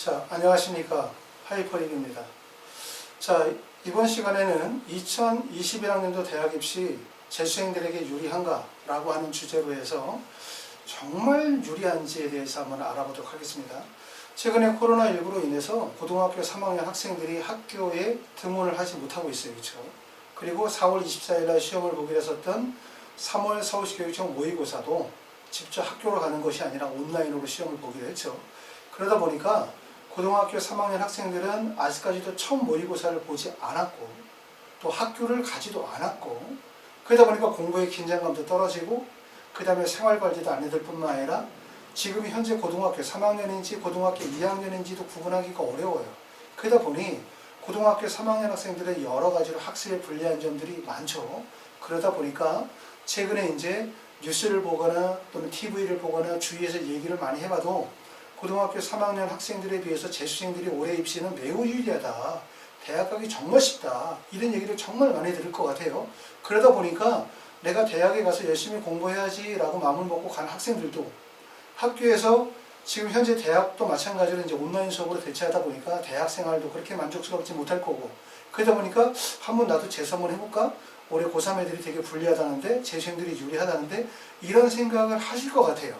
자, 안녕하십니까. 하이퍼익입니다. 자, 이번 시간에는 2021학년도 대학 입시 재수생들에게 유리한가? 라고 하는 주제로 해서 정말 유리한지에 대해서 한번 알아보도록 하겠습니다. 최근에 코로나19로 인해서 고등학교 3학년 학생들이 학교에 등원을 하지 못하고 있어요. 그렇죠? 그리고 4월 24일 날 시험을 보기로 했었던 3월 서울시 교육청 모의고사도 직접 학교로 가는 것이 아니라 온라인으로 시험을 보기로 했죠. 그러다 보니까 고등학교 3학년 학생들은 아직까지도 첫 모의고사를 보지 않았고 또 학교를 가지도 않았고 그러다 보니까 공부의 긴장감도 떨어지고 그 다음에 생활관리도 안 해둘 뿐만 아니라 지금 현재 고등학교 3학년인지 고등학교 2학년인지도 구분하기가 어려워요. 그러다 보니 고등학교 3학년 학생들은 여러 가지로 학습에 불리한 점들이 많죠. 그러다 보니까 최근에 이제 뉴스를 보거나 또는 TV를 보거나 주위에서 얘기를 많이 해봐도 고등학교 3학년 학생들에 비해서 재수생들이 올해 입시는 매우 유리하다. 대학 가기 정말 쉽다. 이런 얘기를 정말 많이 들을 것 같아요. 그러다 보니까 내가 대학에 가서 열심히 공부해야지 라고 마음을 먹고 간 학생들도 학교에서 지금 현재 대학도 마찬가지로 이제 온라인 수업으로 대체하다 보니까 대학 생활도 그렇게 만족스럽지 못할 거고 그러다 보니까 한번 나도 재수 한번 해볼까? 올해 고3 애들이 되게 불리하다는데 재수생들이 유리하다는데 이런 생각을 하실 것 같아요.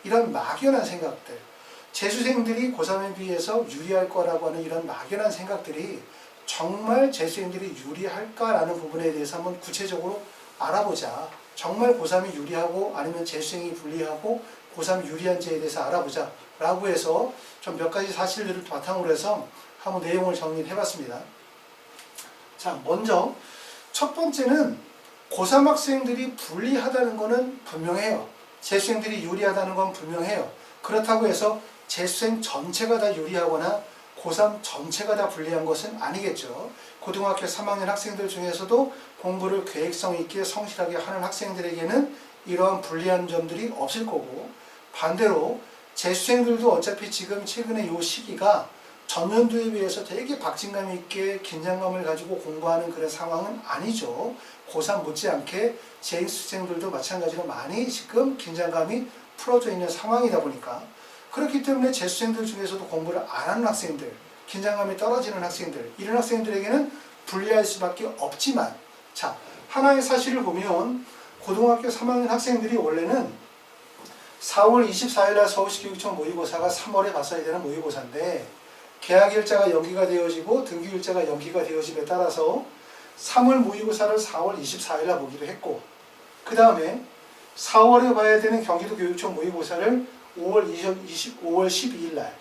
이런 막연한 생각들. 재수생들이 고3에 비해서 유리할 거라고 하는 이런 막연한 생각들이 정말 재수생들이 유리할까라는 부분에 대해서 한번 구체적으로 알아보자. 정말 고3이 유리하고 아니면 재수생이 불리하고 고3이 유리한지에 대해서 알아보자 라고 해서 좀 몇 가지 사실들을 바탕으로 해서 한번 내용을 정리를 해봤습니다. 자, 먼저 첫 번째는 고3 학생들이 불리하다는 것은 분명해요. 재수생들이 유리하다는 건 분명해요. 그렇다고 해서 재수생 전체가 다 유리하거나 고3 전체가 다 불리한 것은 아니겠죠. 고등학교 3학년 학생들 중에서도 공부를 계획성 있게 성실하게 하는 학생들에게는 이러한 불리한 점들이 없을 거고 반대로 재수생들도 어차피 지금 최근에 이 시기가 전년도에 비해서 되게 박진감 있게 긴장감을 가지고 공부하는 그런 상황은 아니죠. 고3 못지않게 재수생들도 마찬가지로 많이 지금 긴장감이 풀어져 있는 상황이다 보니까 그렇기 때문에 재수생들 중에서도 공부를 안 하는 학생들, 긴장감이 떨어지는 학생들, 이런 학생들에게는 불리할 수밖에 없지만 자, 하나의 사실을 보면 고등학교 3학년 학생들이 원래는 4월 24일 날 서울시 교육청 모의고사가 3월에 봤어야 되는 모의고사인데 개학일자가 연기가 되어지고 등기일자가 연기가 되어짐에 따라서 3월 모의고사를 4월 24일 날 보기로 했고 그 다음에 4월에 봐야 되는 경기도 교육청 모의고사를 5월 12일 날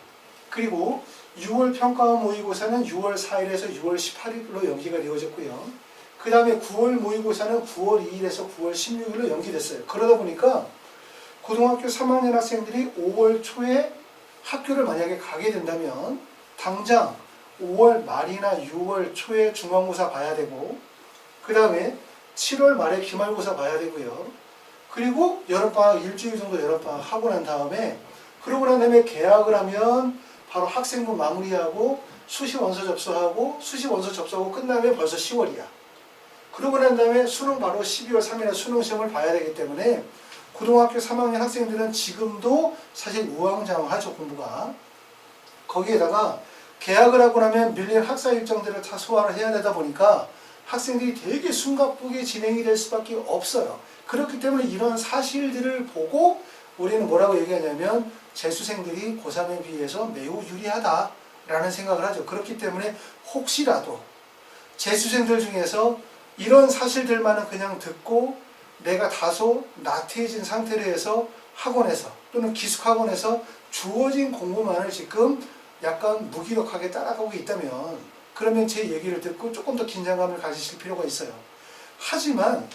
그리고 6월 평가원 모의고사는 6월 4일에서 6월 18일로 연기가 되어졌고요. 그 다음에 9월 모의고사는 9월 2일에서 9월 16일로 연기됐어요. 그러다 보니까 고등학교 3학년 학생들이 5월 초에 학교를 만약에 가게 된다면 당장 5월 말이나 6월 초에 중간고사 봐야 되고 그 다음에 7월 말에 기말고사 봐야 되고요. 그리고 여름방학 일주일 정도 여름방학 하고 난 다음에 그러고 난 다음에 개학을 하면 바로 학생부 마무리하고 수시 원서 접수하고 수시 원서 접수하고 끝나면 벌써 10월이야. 그러고 난 다음에 수능 바로 12월 3일에 수능 시험을 봐야 되기 때문에 고등학교 3학년 학생들은 지금도 사실 우왕좌왕하죠. 공부가. 거기에다가 개학을 하고 나면 밀린 학사 일정들을 다 소화를 해야 되다 보니까 학생들이 되게 숨가쁘게 진행이 될 수밖에 없어요. 그렇기 때문에 이런 사실들을 보고 우리는 뭐라고 얘기하냐면 재수생들이 고3에 비해서 매우 유리하다라는 생각을 하죠. 그렇기 때문에 혹시라도 재수생들 중에서 이런 사실들만은 그냥 듣고 내가 다소 나태해진 상태로 해서 학원에서 또는 기숙학원에서 주어진 공부만을 지금 약간 무기력하게 따라가고 있다면 그러면 제 얘기를 듣고 조금 더 긴장감을 가지실 필요가 있어요. 하지만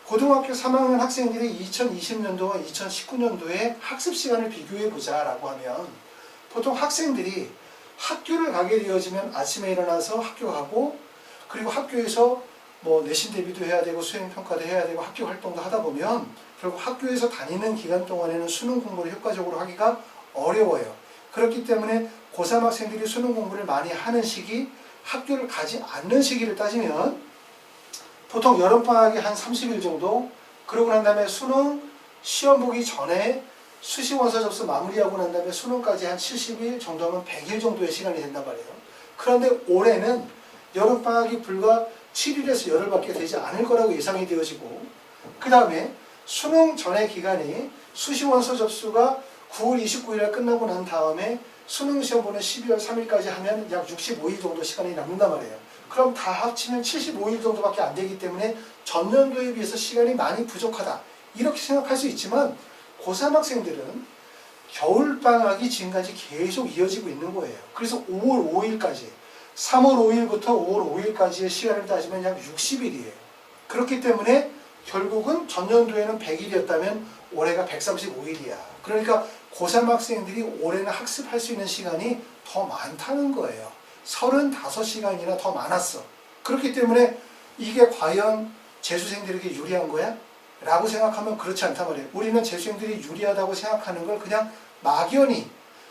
고등학교 3학년 학생들이 2020년도와 2019년도에 학습 시간을 비교해보자 라고 하면 보통 학생들이 학교를 가게 되어지면 아침에 일어나서 학교 가고 그리고 학교에서 뭐 내신 대비도 해야 되고 수행평가도 해야 되고 학교 활동도 하다 보면 결국 학교에서 다니는 기간 동안에는 수능 공부를 효과적으로 하기가 어려워요. 그렇기 때문에 고3 학생들이 수능 공부를 많이 하는 시기, 학교를 가지 않는 시기를 따지면 보통 여름방학이 한 30일 정도 그러고 난 다음에 수능 시험 보기 전에 수시 원서 접수 마무리하고 난 다음에 수능까지 한 70일 정도면 100일 정도의 시간이 된단 말이에요. 그런데 올해는 여름방학이 불과 7일에서 열흘밖에 되지 않을 거라고 예상이 되어지고, 그 다음에 수능 전의 기간이 수시 원서 접수가 9월 29일에 끝나고 난 다음에 수능 시험 보는 12월 3일까지 하면 약 65일 정도 시간이 남는단 말이에요. 그럼 다 합치면 75일 정도밖에 안 되기 때문에 전년도에 비해서 시간이 많이 부족하다, 이렇게 생각할 수 있지만 고3 학생들은 겨울방학이 지금까지 계속 이어지고 있는 거예요. 그래서 5월 5일까지, 3월 5일부터 5월 5일까지의 시간을 따지면 약 60일이에요. 그렇기 때문에 결국은 전년도에는 100일이었다면 올해가 135일이야. 그러니까 고3 학생들이 올해는 학습할 수 있는 시간이 더 많다는 거예요. 35시간이나 더 많았어. 그렇기 때문에 이게 과연 재수생들에게 유리한 거야? 라고 생각하면 그렇지 않단 말이에요. 우리는 재수생들이 유리하다고 생각하는 걸 그냥 막연히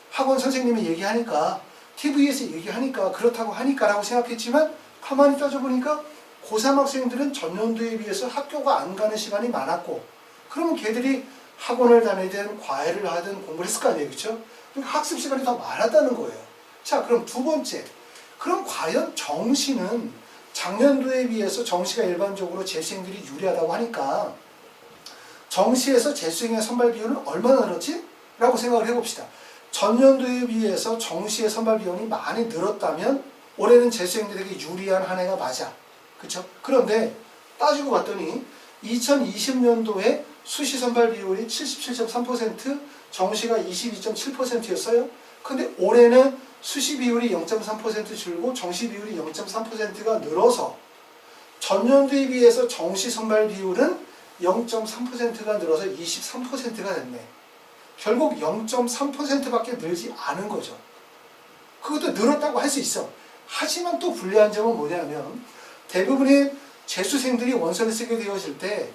학원 선생님이 얘기하니까, TV에서 얘기하니까, 그렇다고 하니까 라고 생각했지만, 가만히 따져보니까 고3 학생들은 전년도에 비해서 학교가 안 가는 시간이 많았고, 그러면 걔들이 학원을 다니든 과외를 하든 공부를 했을 거 아니에요. 그렇죠? 그러니까 학습 시간이 더 많았다는 거예요. 자, 그럼 두 번째, 그럼 과연 정시는 작년도에 비해서 정시가 일반적으로 재수생들이 유리하다고 하니까 정시에서 재수생의 선발 비율은 얼마나 늘었지? 라고 생각을 해봅시다. 전년도에 비해서 정시의 선발 비율이 많이 늘었다면 올해는 재수생들에게 유리한 한 해가 맞아. 그렇죠? 그런데 따지고 봤더니 2020년도에 수시 선발 비율이 77.3%, 정시가 22.7%였어요. 근데 올해는 수시 비율이 0.3% 줄고 정시 비율이 0.3%가 늘어서 전년도에 비해서 정시 선발 비율은 0.3%가 늘어서 23%가 됐네. 결국 0.3%밖에 늘지 않은 거죠. 그것도 늘었다고 할 수 있어. 하지만 또 불리한 점은 뭐냐면, 대부분의 재수생들이 원서를 쓰게 되어질 때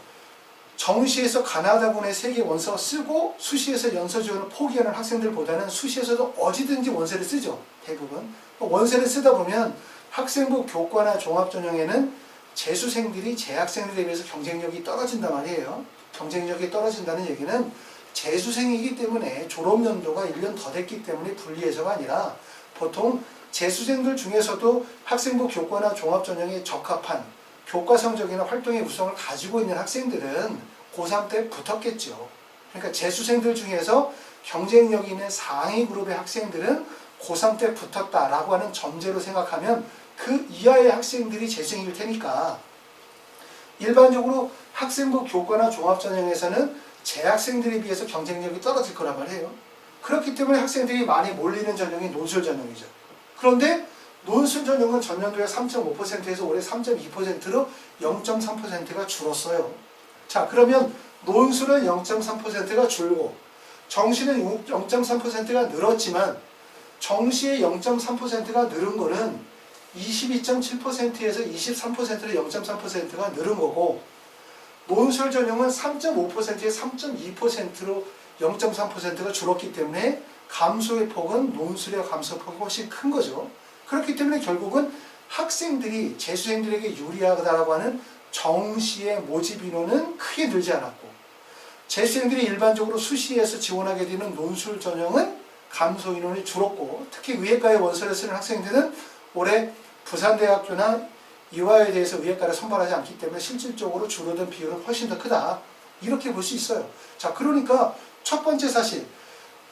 정시에서 가나다군의 3개 원서 쓰고 수시에서 연서 지원을 포기하는 학생들보다는 수시에서도 어디든지 원서를 쓰죠. 대부분. 원서를 쓰다 보면 학생부 교과나 종합전형에는 재수생들이 재학생들에 비해서 경쟁력이 떨어진단 말이에요. 경쟁력이 떨어진다는 얘기는 재수생이기 때문에 졸업연도가 1년 더 됐기 때문에 불리해서가 아니라, 보통 재수생들 중에서도 학생부 교과나 종합전형에 적합한 교과 성적이나 활동의 구성을 가지고 있는 학생들은 고3 때 붙었겠죠. 그러니까 재수생들 중에서 경쟁력 있는 상위 그룹의 학생들은 고3 때 붙었다라고 하는 전제로 생각하면 그 이하의 학생들이 재수생일 테니까, 일반적으로 학생부 교과나 종합전형에서는 재학생들에 비해서 경쟁력이 떨어질 거란 말이에요. 그렇기 때문에 학생들이 많이 몰리는 전형이 논술 전형이죠. 그런데 논술 전형은 전년도에 3.5%에서 올해 3.2%로 0.3%가 줄었어요. 자, 그러면 논술은 0.3%가 줄고 정시는 0.3%가 늘었지만, 정시의 0.3%가 늘은 거는 22.7%에서 23%로 0.3%가 늘은 거고, 논술 전형은 3.5%에 3.2%로 0.3%가 줄었기 때문에 감소의 폭은 논술의 감소폭이 훨씬 큰 거죠. 그렇기 때문에 결국은 학생들이 재수생들에게 유리하다라고 하는 정시의 모집 인원은 크게 늘지 않았고, 재수생들이 일반적으로 수시에서 지원하게 되는 논술 전형은 감소 인원이 줄었고, 특히 의예과에 원서를 쓰는 학생들은 올해 부산대학교나 이화에 대해서 의예과를 선발하지 않기 때문에 실질적으로 줄어든 비율은 훨씬 더 크다, 이렇게 볼 수 있어요. 자, 그러니까 첫 번째 사실,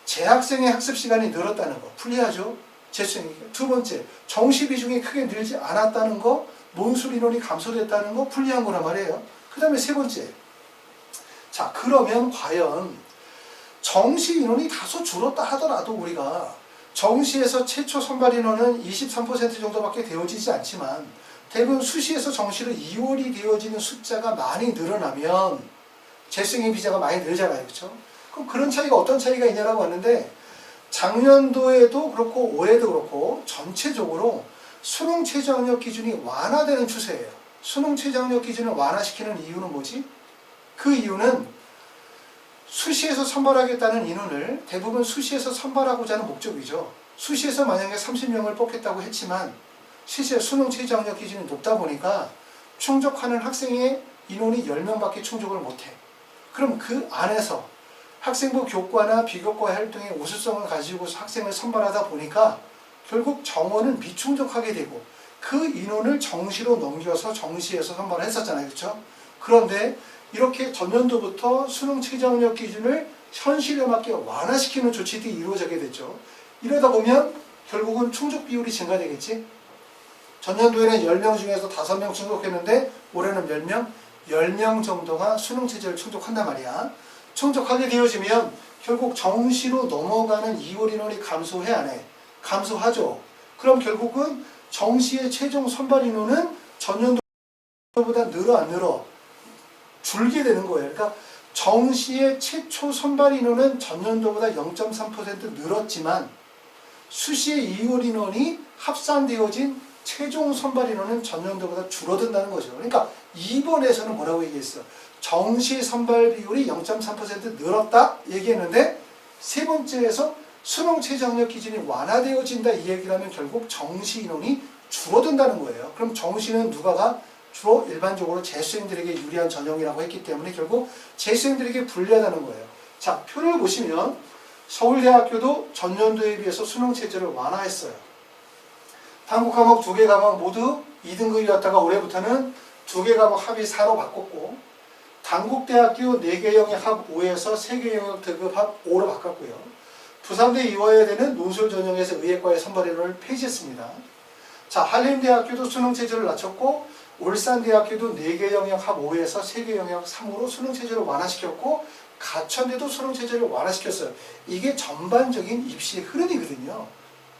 재학생의 학습 시간이 늘었다는 거 불리하죠. 재수생에게. 두 번째, 정시 비중이 크게 늘지 않았다는 거, 논술 인원이 감소됐다는 거 불리한 거란 말이에요. 그 다음에 세 번째, 자, 그러면 과연 정시 인원이 다소 줄었다 하더라도 우리가 정시에서 최초 선발 인원은 23% 정도밖에 되어지지 않지만, 대부분 수시에서 정시로 이월이 되어지는 숫자가 많이 늘어나면 재수생의 비자가 많이 늘잖아요. 그렇죠? 그럼 그런 차이가 어떤 차이가 있냐라고 하는데, 작년도에도 그렇고 올해도 그렇고 전체적으로 수능 최저학력 기준이 완화되는 추세예요. 수능 최저학력 기준을 완화시키는 이유는 뭐지? 그 이유는 수시에서 선발하겠다는 인원을 대부분 수시에서 선발하고자 하는 목적이죠. 수시에서 만약에 30명을 뽑겠다고 했지만 실제 수능 최저학력 기준이 높다 보니까 충족하는 학생의 인원이 10명밖에 충족을 못해. 그럼 그 안에서 학생부 교과나 비교과 활동의 우수성을 가지고 학생을 선발하다 보니까 결국 정원은 미충족하게 되고 그 인원을 정시로 넘겨서 정시에서 선발을 했었잖아요. 그렇죠? 그런데 이렇게 전년도부터 수능 최저학력 기준을 현실에 맞게 완화시키는 조치들이 이루어지게 됐죠. 이러다 보면 결국은 충족 비율이 증가되겠지. 전년도에는 10명 중에서 5명 충족했는데 올해는 몇 명? 10명 정도가 수능 체제를 충족한단 말이야. 충족하게 되어지면 결국 정시로 넘어가는 2월 인원이 감소해 안 해? 감소하죠. 그럼 결국은 정시의 최종 선발 인원은 전년도보다 늘어 안 늘어? 줄게 되는 거예요. 그러니까 정시의 최초 선발 인원은 전년도보다 0.3% 늘었지만 수시의 2월 인원이 합산되어진 최종 선발 인원은 전년도보다 줄어든다는 거죠. 그러니까 2번에서는 뭐라고 얘기했어? 정시 선발 비율이 0.3% 늘었다 얘기했는데 세 번째에서 수능 최저학력 기준이 완화되어진다 이 얘기를 하면 결국 정시 인원이 줄어든다는 거예요. 그럼 정시는 누가가? 주로 일반적으로 재수생들에게 유리한 전형이라고 했기 때문에 결국 재수생들에게 불리하다는 거예요. 자, 표를 보시면 서울대학교도 전년도에 비해서 수능 체제를 완화했어요. 한국 과목 2개 과목 모두 2등급이었다가 올해부터는 2개 과목 합이 4로 바꿨고 단국대학교 4개 영역 합 5에서 3개 영역 등급 합 5로 바꿨고요. 부산대 이화여대는 논술 전형에서 의예과의 선발 인원을 폐지했습니다. 자, 한림대학교도 수능 체제를 낮췄고 울산대학교도 4개 영역 합 5에서 3개 영역 3으로 수능 체제를 완화시켰고 가천대도 수능 체제를 완화시켰어요. 이게 전반적인 입시의 흐름이거든요.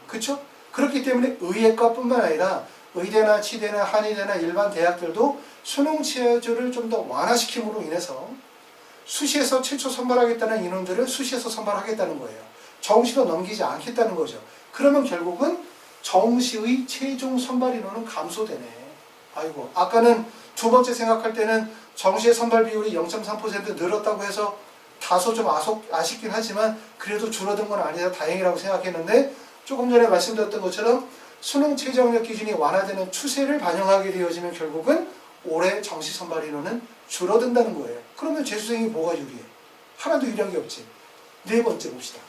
그렇죠? 그렇기 때문에 의예과뿐만 아니라 의대나 치대나 한의대나 일반 대학들도 수능 체제를 좀 더 완화시킴으로 인해서 수시에서 최초 선발하겠다는 인원들을 수시에서 선발하겠다는 거예요. 정시로 넘기지 않겠다는 거죠. 그러면 결국은 정시의 최종 선발 인원은 감소되네. 아이고, 아까는 두 번째 생각할 때는 정시의 선발 비율이 0.3% 늘었다고 해서 다소 좀 아쉽긴 하지만 그래도 줄어든 건 아니라 다행이라고 생각했는데 조금 전에 말씀드렸던 것처럼 수능 최저학력 기준이 완화되는 추세를 반영하게 되어지면 결국은 올해 정시 선발 인원은 줄어든다는 거예요. 그러면 재수생이 뭐가 유리해? 하나도 유리한 게 없지. 네 번째 봅시다.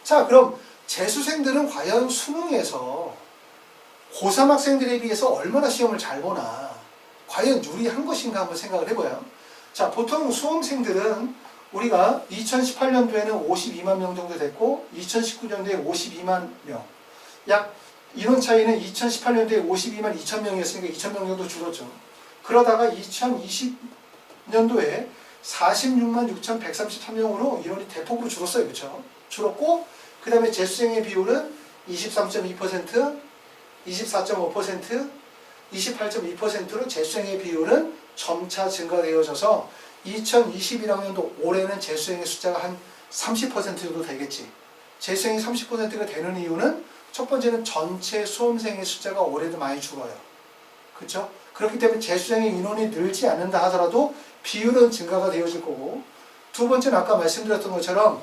자, 그럼 재수생들은 과연 수능에서 고3 학생들에 비해서 얼마나 시험을 잘 보나, 과연 유리한 것인가 한번 생각을 해봐요. 자, 보통 수험생들은 우리가 2018년도에는 52만 명 정도 됐고 2019년도에 52만 명, 약 인원 차이는 2018년도에 52만 2천 명이었으니까 2천 명 정도 줄었죠. 그러다가 2020년도에 46만 6,133명으로 인원이 대폭으로 줄었어요. 그렇죠? 줄었고 그 다음에 재수생의 비율은 23.2%, 24.5%, 28.2%로 재수생의 비율은 점차 증가되어져서 2021학년도 올해는 재수생의 숫자가 한 30% 정도 되겠지. 재수생이 30%가 되는 이유는 첫 번째는 전체 수험생의 숫자가 올해도 많이 줄어요. 그렇죠? 그렇기 때문에 재수생의 인원이 늘지 않는다 하더라도 비율은 증가가 되어질 거고, 두 번째는 아까 말씀드렸던 것처럼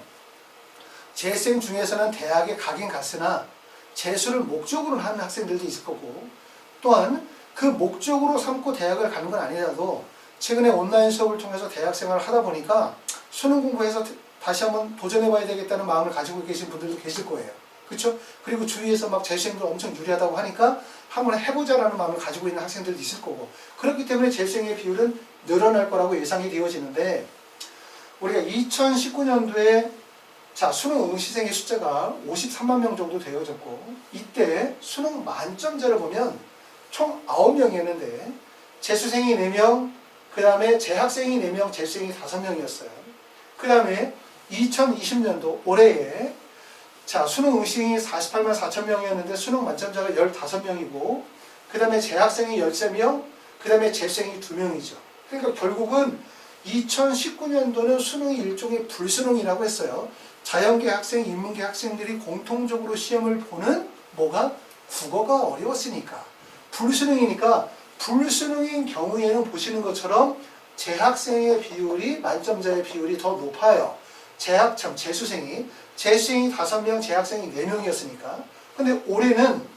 재수생 중에서는 대학에 가긴 갔으나 재수를 목적으로 하는 학생들도 있을 거고, 또한 그 목적으로 삼고 대학을 가는 건 아니라도 최근에 온라인 수업을 통해서 대학 생활을 하다 보니까 수능 공부해서 다시 한번 도전해봐야 되겠다는 마음을 가지고 계신 분들도 계실 거예요. 그렇죠? 그리고 주위에서 막 재수생들 엄청 유리하다고 하니까 한번 해보자라는 마음을 가지고 있는 학생들도 있을 거고, 그렇기 때문에 재수생의 비율은 늘어날 거라고 예상이 되어지는데, 우리가 2019년도에 자, 수능 응시생의 숫자가 53만 명 정도 되어졌고, 이때 수능 만점자를 보면 총 9명이었는데 재수생이 4명, 그 다음에 재학생이 4명, 재수생이 5명이었어요. 그 다음에 2020년도 올해에 자, 수능 응시생이 48만 4천 명이었는데 수능 만점자가 15명이고, 그 다음에 재학생이 13명, 그 다음에 재수생이 2명이죠. 그러니까 결국은 2019년도는 수능이 일종의 불수능이라고 했어요. 자연계 학생, 인문계 학생들이 공통적으로 시험을 보는 뭐가? 국어가 어려웠으니까. 불수능이니까 불수능인 경우에는 보시는 것처럼 재학생의 비율이 만점자의 비율이 더 높아요. 재수생이 5명, 재학생이 4명이었으니까. 근데 올해는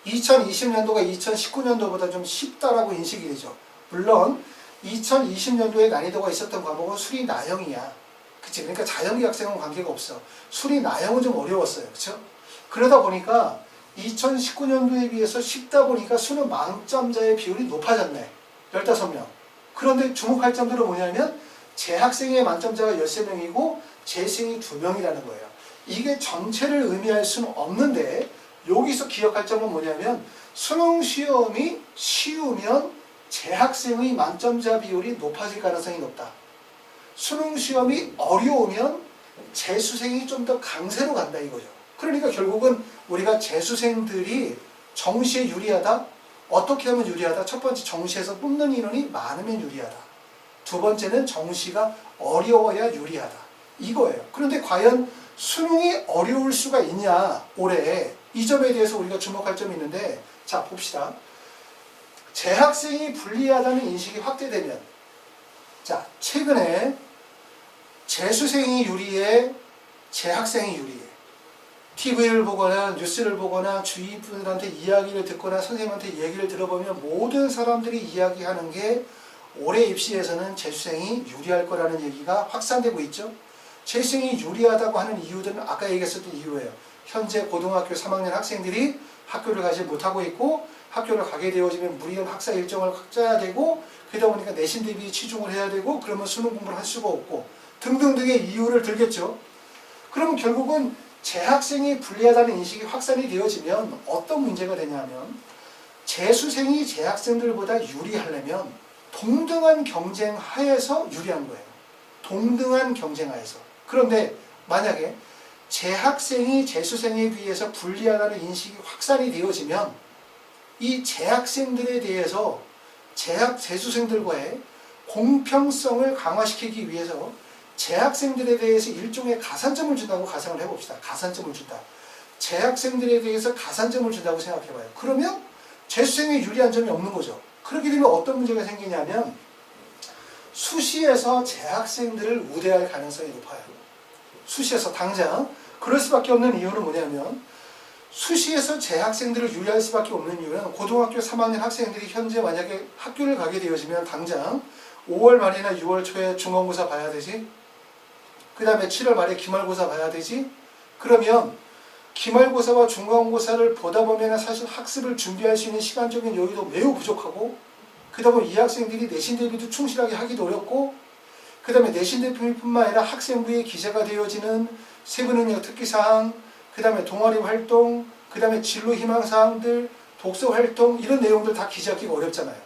2020년도가 2019년도보다 좀 쉽다라고 인식이 되죠. 물론 2020년도에 난이도가 있었던 과목은 수리 나형이야. 그치? 그러니까 자연계 학생은 관계가 없어. 수리 나형은 좀 어려웠어요. 그쵸? 그러다 보니까 2019년도에 비해서 쉽다 보니까 수능 만점자의 비율이 높아졌네. 15명. 그런데 주목할 점들은 뭐냐면 재학생의 만점자가 13명이고 재수생이 2명이라는 거예요. 이게 전체를 의미할 수는 없는데 여기서 기억할 점은 뭐냐면 수능 시험이 쉬우면 재학생의 만점자 비율이 높아질 가능성이 높다. 수능 시험이 어려우면 재수생이 좀 더 강세로 간다 이거죠. 그러니까 결국은 우리가 재수생들이 정시에 유리하다? 어떻게 하면 유리하다? 첫 번째, 정시에서 뽑는 인원이 많으면 유리하다. 두 번째는 정시가 어려워야 유리하다. 이거예요. 그런데 과연 수능이 어려울 수가 있냐? 올해 이 점에 대해서 우리가 주목할 점이 있는데, 자 봅시다. 재학생이 불리하다는 인식이 확대되면, 자 최근에 재수생이 유리해, 재학생이 유리해. TV를 보거나 뉴스를 보거나 주위 분들한테 이야기를 듣거나 선생님한테 얘기를 들어보면 모든 사람들이 이야기하는 게 올해 입시에서는 재수생이 유리할 거라는 얘기가 확산되고 있죠. 재수생이 유리하다고 하는 이유들은 아까 얘기했었던 이유예요. 현재 고등학교 3학년 학생들이 학교를 가지 못하고 있고 학교를 가게 되어지면 무리한 학사 일정을 짜야 되고 그러다 보니까 내신 대비 치중을 해야 되고 그러면 수능 공부를 할 수가 없고 등등등의 이유를 들겠죠. 그러면 결국은 재학생이 불리하다는 인식이 확산이 되어지면 어떤 문제가 되냐면 재수생이 재학생들보다 유리하려면 동등한 경쟁 하에서 유리한 거예요. 동등한 경쟁 하에서. 그런데 만약에 재학생이 재수생에 비해서 불리하다는 인식이 확산이 되어지면 이 재학생들에 대해서 재수생들과의 공평성을 강화시키기 위해서 재학생들에 대해서 일종의 가산점을 준다고 가상을 해봅시다. 가산점을 준다. 재학생들에 대해서 가산점을 준다고 생각해봐요. 그러면 재수생에 유리한 점이 없는 거죠. 그렇게 되면 어떤 문제가 생기냐면 수시에서 재학생들을 우대할 가능성이 높아요. 수시에서 당장. 그럴 수밖에 없는 이유는 뭐냐면 수시에서 재학생들을 유리할 수밖에 없는 이유는 고등학교 3학년 학생들이 현재 만약에 학교를 가게 되어지면 당장 5월 말이나 6월 초에 중간고사 봐야 되지. 그 다음에 7월 말에 기말고사 봐야 되지. 그러면 기말고사와 중간고사를 보다 보면 사실 학습을 준비할 수 있는 시간적인 여유도 매우 부족하고 그 다음에 이 학생들이 내신 대비도 충실하게 하기도 어렵고 그 다음에 내신 대비뿐만 아니라 학생부에 기재가 되어지는 세부능력 특기사항 그 다음에 동아리 활동 그 다음에 진로 희망사항들 독서 활동 이런 내용들 다 기재하기가 어렵잖아요.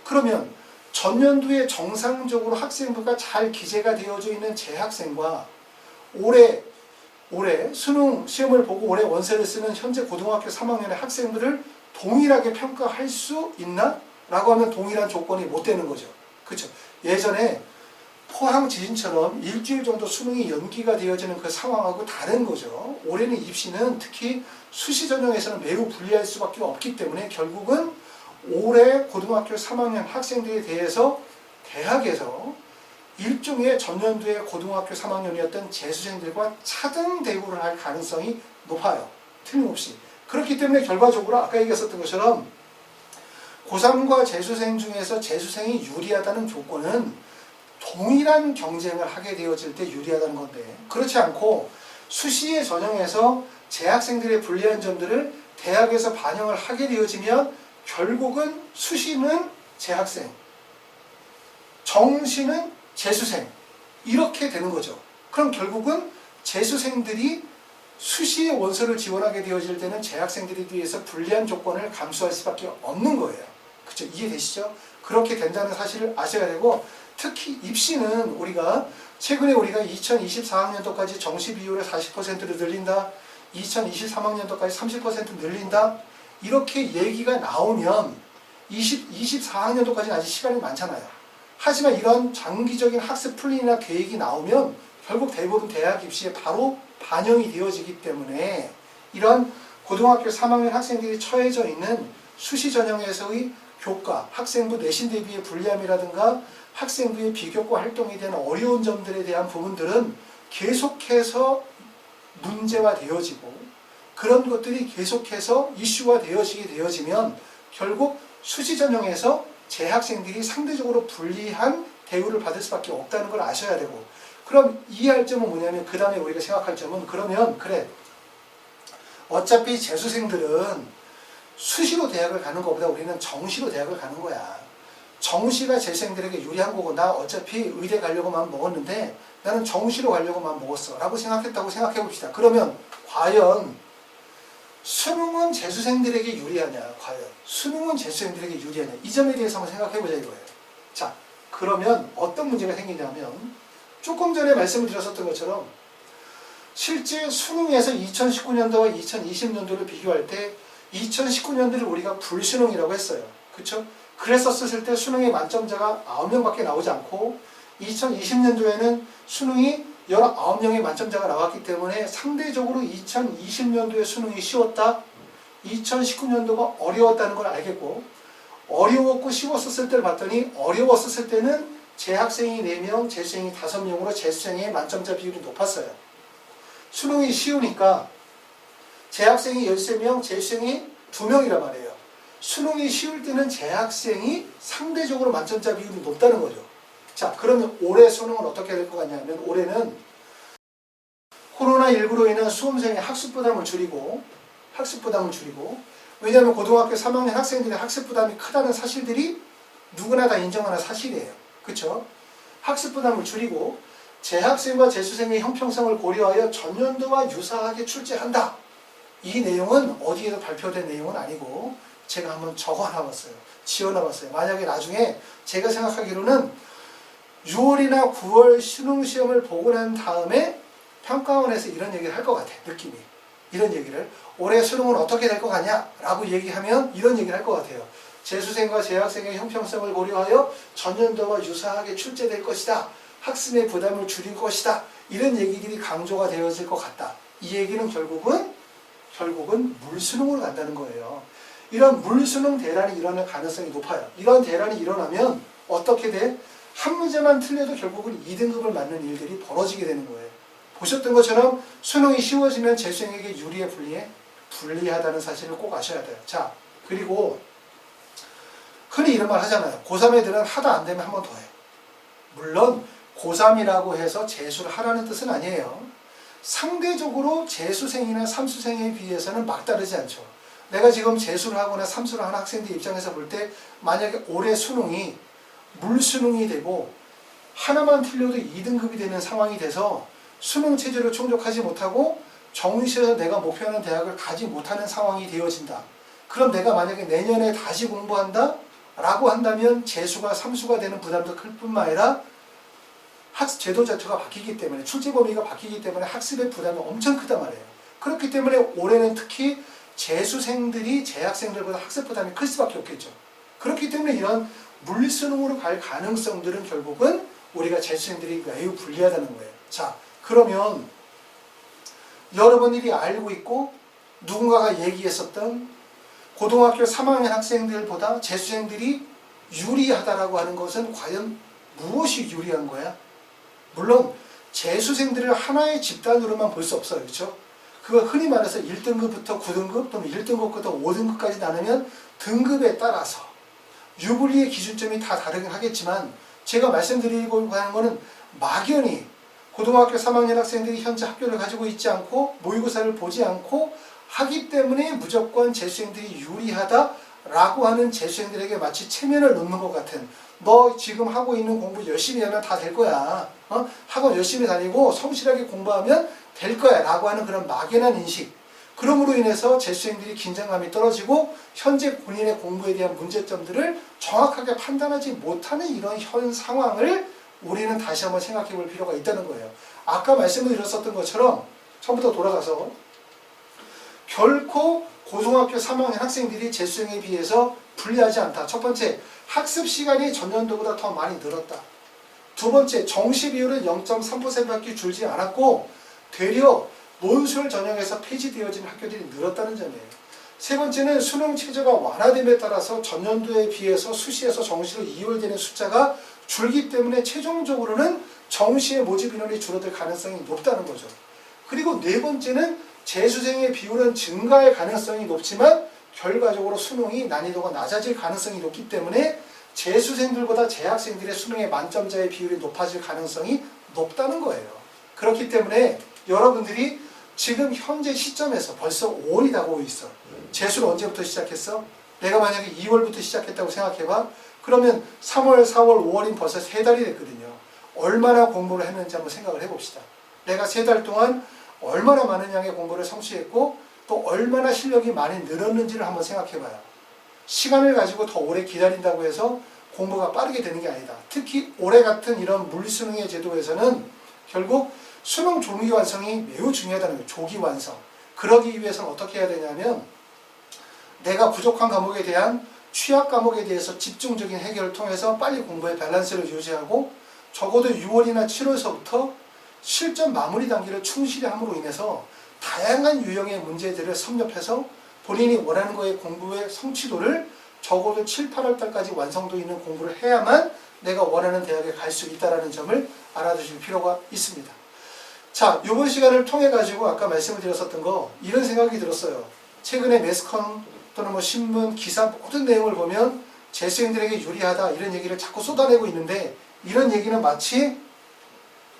그러면 전년도에 정상적으로 학생부가 잘 기재가 되어져 있는 재학생과 올해 수능 시험을 보고 올해 원서를 쓰는 현재 고등학교 3학년의 학생들을 동일하게 평가할 수 있나? 라고 하면 동일한 조건이 못 되는 거죠. 그렇죠? 예전에 포항 지진처럼 일주일 정도 수능이 연기가 되어지는 그 상황하고 다른 거죠. 올해는 입시는 특히 수시 전형에서는 매우 불리할 수밖에 없기 때문에 결국은 올해 고등학교 3학년 학생들에 대해서 대학에서 일종의 전년도에 고등학교 3학년이었던 재수생들과 차등 대우를 할 가능성이 높아요. 틀림없이. 그렇기 때문에 결과적으로 아까 얘기했었던 것처럼 고3과 재수생 중에서 재수생이 유리하다는 조건은 동일한 경쟁을 하게 되어질 때 유리하다는 건데 그렇지 않고 수시의 전형에서 재학생들의 불리한 점들을 대학에서 반영을 하게 되어지면 결국은 수시는 재학생, 정시는 재수생 이렇게 되는 거죠. 그럼 결국은 재수생들이 수시의 원서를 지원하게 되어질 때는 재학생들에 비해서 불리한 조건을 감수할 수밖에 없는 거예요. 그렇죠? 이해되시죠? 그렇게 된다는 사실을 아셔야 되고 특히 입시는 우리가 최근에 우리가 2024학년도까지 정시 비율을 40%로 늘린다. 2023학년도까지 30% 늘린다. 이렇게 얘기가 나오면 24학년도까지는 아직 시간이 많잖아요. 하지만 이런 장기적인 학습 플랜이나 계획이 나오면 결국 대부분 대학 입시에 바로 반영이 되어지기 때문에 이런 고등학교 3학년 학생들이 처해져 있는 수시 전형에서의 교과, 학생부 내신 대비의 불리함이라든가 학생부의 비교과 활동에 대한 어려운 점들에 대한 부분들은 계속해서 문제화 되어지고 그런 것들이 계속해서 이슈화 되어지면 결국 수시 전형에서 재학생들이 상대적으로 불리한 대우를 받을 수밖에 없다는 걸 아셔야 되고 그럼 이해할 점은 뭐냐면 그 다음에 우리가 생각할 점은 그러면 그래 어차피 재수생들은 수시로 대학을 가는 것보다 우리는 정시로 대학을 가는 거야. 정시가 재수생들에게 유리한 거고 나 어차피 의대 가려고만 먹었는데 나는 정시로 가려고만 먹었어 라고 생각했다고 생각해 봅시다. 그러면 과연 수능은 재수생들에게 유리하냐? 과연 수능은 재수생들에게 유리하냐? 이 점에 대해서 한번 생각해 보자 이거예요. 자, 그러면 어떤 문제가 생기냐면 조금 전에 말씀을 드렸었던 것처럼 실제 수능에서 2019년도와 2020년도를 비교할 때 2019년도를 우리가 불수능이라고 했어요. 그렇죠? 그랬었을 때 수능의 만점자가 9명밖에 나오지 않고 2020년도에는 수능이 19명의 만점자가 나왔기 때문에 상대적으로 2020년도에 수능이 쉬웠다. 2019년도가 어려웠다는 걸 알겠고 어려웠고 쉬웠었을 때를 봤더니 어려웠었을 때는 재학생이 4명, 재수생이 5명으로 재수생의 만점자 비율이 높았어요. 수능이 쉬우니까 재학생이 13명, 재수생이 2명이란 말이에요. 수능이 쉬울 때는 재학생이 상대적으로 만점자 비율이 높다는 거죠. 자, 그러면 올해 수능은 어떻게 될 것 같냐면 올해는 코로나19로 인한 수험생의 학습 부담을 줄이고 왜냐하면 고등학교 3학년 학생들의 학습 부담이 크다는 사실들이 누구나 다 인정하는 사실이에요. 그렇죠? 학습 부담을 줄이고 재학생과 재수생의 형평성을 고려하여 전년도와 유사하게 출제한다. 이 내용은 어디에도 발표된 내용은 아니고 제가 한번 적어놔봤어요. 지어놔봤어요. 만약에 나중에 제가 생각하기로는 6월이나 9월 수능 시험을 보고 난 다음에 평가원에서 이런 얘기를 할 것 같아. 느낌이. 이런 얘기를. 올해 수능은 어떻게 될 것 같냐? 라고 얘기하면 이런 얘기를 할 것 같아요. 재수생과 재학생의 형평성을 고려하여 전년도와 유사하게 출제될 것이다. 학습의 부담을 줄일 것이다. 이런 얘기들이 강조가 되어질 것 같다. 이 얘기는 결국은 물수능으로 간다는 거예요. 이런 물수능 대란이 일어날 가능성이 높아요. 이런 대란이 일어나면 어떻게 돼? 한 문제만 틀려도 결국은 2등급을 맞는 일들이 벌어지게 되는 거예요. 보셨던 것처럼 수능이 쉬워지면 재수생에게 유리해 불리해? 불리하다는 사실을 꼭 아셔야 돼요. 자, 그리고 흔히 이런 말 하잖아요. 고3 애들은 하다 안 되면 한 번 더 해. 물론 고3이라고 해서 재수를 하라는 뜻은 아니에요. 상대적으로 재수생이나 삼수생에 비해서는 막다르지 않죠. 내가 지금 재수를 하거나 삼수를 하는 학생들 입장에서 볼 때 만약에 올해 수능이 물수능이 되고 하나만 틀려도 2등급이 되는 상황이 돼서 수능 체제를 충족하지 못하고 정시에서 내가 목표하는 대학을 가지 못하는 상황이 되어진다. 그럼 내가 만약에 내년에 다시 공부한다? 라고 한다면 재수가 삼수가 되는 부담도 클 뿐만 아니라 학습 제도 자체가 바뀌기 때문에 출제 범위가 바뀌기 때문에 학습의 부담이 엄청 크단 말이에요. 그렇기 때문에 올해는 특히 재수생들이 재학생들보다 학습 부담이 클 수밖에 없겠죠. 그렇기 때문에 이런 물수능으로 갈 가능성들은 결국은 우리가 재수생들이 매우 불리하다는 거예요. 자, 그러면 여러분들이 알고 있고 누군가가 얘기했었던 고등학교 3학년 학생들보다 재수생들이 유리하다라고 하는 것은 과연 무엇이 유리한 거야? 물론 재수생들을 하나의 집단으로만 볼 수 없어요. 그렇죠? 그거 흔히 말해서 1등급부터 9등급 또는 1등급부터 5등급까지 나누면 등급에 따라서 유불리의 기준점이 다 다르긴 하겠지만 제가 말씀드리고 하는 거는 막연히 고등학교 3학년 학생들이 현재 학교를 가지고 있지 않고 모의고사를 보지 않고 하기 때문에 무조건 재수생들이 유리하다라고 하는 재수생들에게 마치 체면을 놓는 것 같은 너 지금 하고 있는 공부 열심히 하면 다 될 거야. 학원 열심히 다니고 성실하게 공부하면 될 거야 라고 하는 그런 막연한 인식. 그럼으로 인해서 재수생들이 긴장감이 떨어지고 현재 본인의 공부에 대한 문제점들을 정확하게 판단하지 못하는 이런 현 상황을 우리는 다시 한번 생각해 볼 필요가 있다는 거예요. 아까 말씀을 드렸었던 것처럼 처음부터 돌아가서 결코 고등학교 3학년 학생들이 재수생에 비해서 불리하지 않다. 첫 번째, 학습 시간이 전년도보다 더 많이 늘었다. 두 번째, 정시 비율은 0.3%밖에 줄지 않았고 되려 논술 전형에서 폐지되어진 학교들이 늘었다는 점이에요. 세 번째는 수능 체제가 완화됨에 따라서 전년도에 비해서 수시에서 정시로 이월되는 숫자가 줄기 때문에 최종적으로는 정시의 모집 인원이 줄어들 가능성이 높다는 거죠. 그리고 네 번째는 재수생의 비율은 증가할 가능성이 높지만 결과적으로 수능이 난이도가 낮아질 가능성이 높기 때문에 재수생들보다 재학생들의 수능의 만점자의 비율이 높아질 가능성이 높다는 거예요. 그렇기 때문에 여러분들이 지금 현재 시점에서 벌써 5월이 다가오고 있어. 재수를 언제부터 시작했어? 내가 만약에 2월부터 시작했다고 생각해봐. 그러면 3월, 4월, 5월이면 벌써 3달이 됐거든요. 얼마나 공부를 했는지 한번 생각을 해봅시다. 내가 3달 동안 얼마나 많은 양의 공부를 성취했고 또 얼마나 실력이 많이 늘었는지를 한번 생각해봐요. 시간을 가지고 더 오래 기다린다고 해서 공부가 빠르게 되는 게 아니다. 특히 올해 같은 이런 물수능의 제도에서는 결국 수능 조기 완성이 매우 중요하다는 거예요. 조기 완성. 그러기 위해서는 어떻게 해야 되냐면 내가 부족한 과목에 대한 취약 과목에 대해서 집중적인 해결을 통해서 빨리 공부의 밸런스를 유지하고 적어도 6월이나 7월서부터 실전 마무리 단계를 충실히 함으로 인해서 다양한 유형의 문제들을 섭렵해서 본인이 원하는 거의 공부의 성취도를 적어도 7, 8월 달까지 완성도 있는 공부를 해야만 내가 원하는 대학에 갈 수 있다는 점을 알아두실 필요가 있습니다. 자, 이번 시간을 통해 가지고 아까 말씀을 드렸었던 거 이런 생각이 들었어요. 최근에 매스컴 또는 뭐 신문, 기사 모든 내용을 보면 재수생들에게 유리하다 이런 얘기를 자꾸 쏟아내고 있는데 이런 얘기는 마치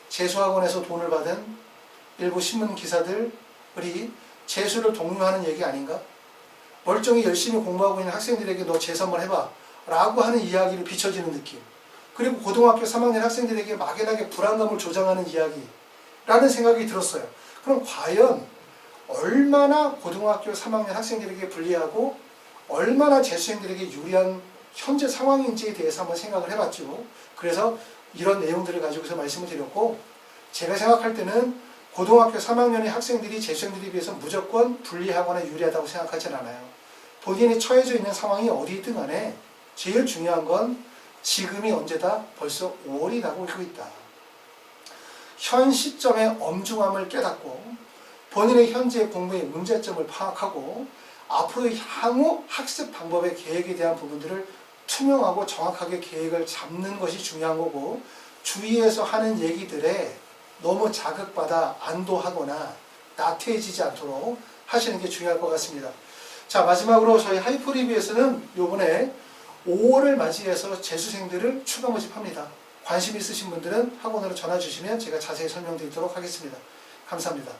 재수학원에서 돈을 받은 일부 신문 기사들이 재수를 독려하는 얘기 아닌가? 멀쩡히 열심히 공부하고 있는 학생들에게 너 재수 한번 해봐 라고 하는 이야기를 비춰지는 느낌. 그리고 고등학교 3학년 학생들에게 막연하게 불안감을 조장하는 이야기라는 생각이 들었어요. 그럼 과연 얼마나 고등학교 3학년 학생들에게 불리하고 얼마나 재수생들에게 유리한 현재 상황인지에 대해서 한번 생각을 해봤죠. 그래서 이런 내용들을 가지고서 말씀을 드렸고 제가 생각할 때는 고등학교 3학년의 학생들이 재수생들에 비해서 무조건 불리하거나 유리하다고 생각하진 않아요. 본인이 처해져 있는 상황이 어디든 간에 제일 중요한 건 지금이 언제다? 벌써 5월이 나고 있다. 현 시점의 엄중함을 깨닫고 본인의 현재 공부의 문제점을 파악하고 앞으로의 향후 학습 방법의 계획에 대한 부분들을 투명하고 정확하게 계획을 잡는 것이 중요한 거고 주위에서 하는 얘기들에 너무 자극받아 안도하거나 나태해지지 않도록 하시는 게 중요할 것 같습니다. 자, 마지막으로 저희 하이퍼 리뷰에서는 요번에 5월을 맞이해서 재수생들을 추가 모집합니다. 관심 있으신 분들은 학원으로 전화 주시면 제가 자세히 설명드리도록 하겠습니다. 감사합니다.